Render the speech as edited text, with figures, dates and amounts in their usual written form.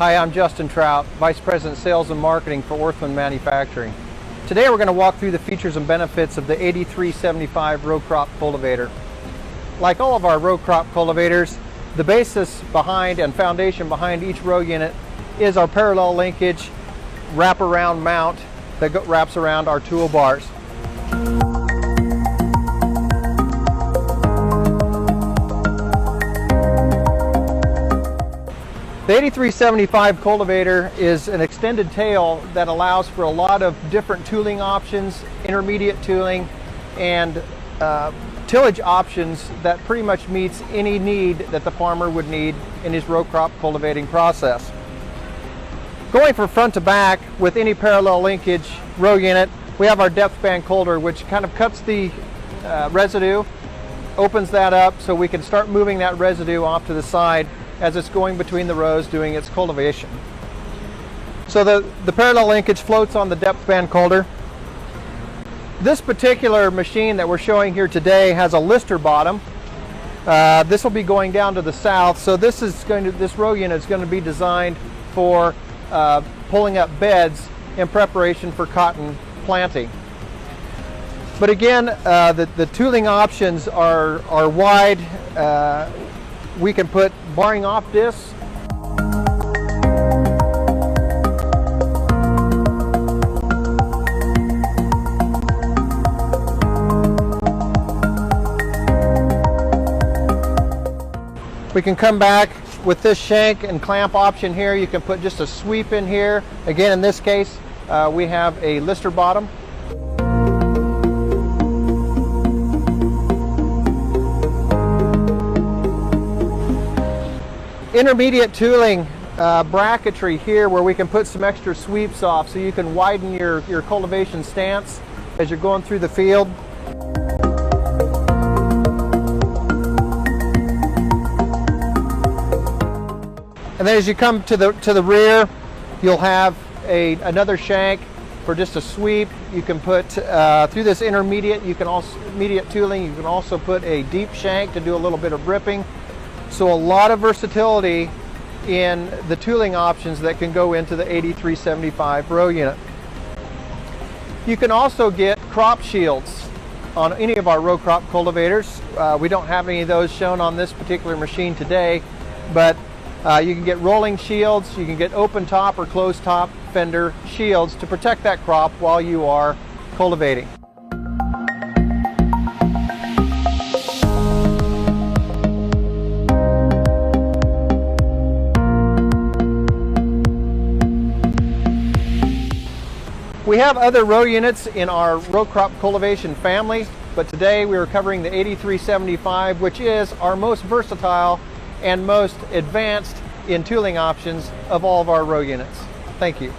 Hi, I'm Justin Troudt, Vice President Sales and Marketing for Orthman Manufacturing. Today we're going to walk through the features and benefits of the 8375 Row Crop Cultivator. Like all of our row crop cultivators, the basis behind and foundation behind each row unit is our parallel linkage wraparound mount that wraps around our toolbars. The 8375 cultivator is an extended tail that allows for a lot of different tooling options, intermediate tooling, and tillage options that pretty much meets any need that the farmer would need in his row crop cultivating process. Going from front to back with any parallel linkage row unit, we have our depth band Coulter, which kind of cuts the residue, opens that up so we can start moving that residue off to the side as it's going between the rows doing its cultivation. So the parallel linkage floats on the depth band Coulter. This particular machine that we're showing here today has a lister bottom. This will be going down to the south, so this row unit is going to be designed for pulling up beds in preparation for cotton planting. But again, the tooling options are wide. We can put barring off discs, we can come back with this shank and clamp option here. You can put just a sweep in here. Again, in this case, we have a lister bottom. Intermediate tooling bracketry here where we can put some extra sweeps off so you can widen your cultivation stance as you're going through the field. And then as you come to the rear, you'll have another shank for just a sweep. You can put through this intermediate tooling, you can also put a deep shank to do a little bit of ripping. So a lot of versatility in the tooling options that can go into the 8375 row unit. You can also get crop shields on any of our row crop cultivators. We don't have any of those shown on this particular machine today, but you can get rolling shields, you can get open top or closed top fender shields to protect that crop while you are cultivating. We have other row units in our row crop cultivation family, but today we are covering the 8375, which is our most versatile and most advanced in tooling options of all of our row units. Thank you.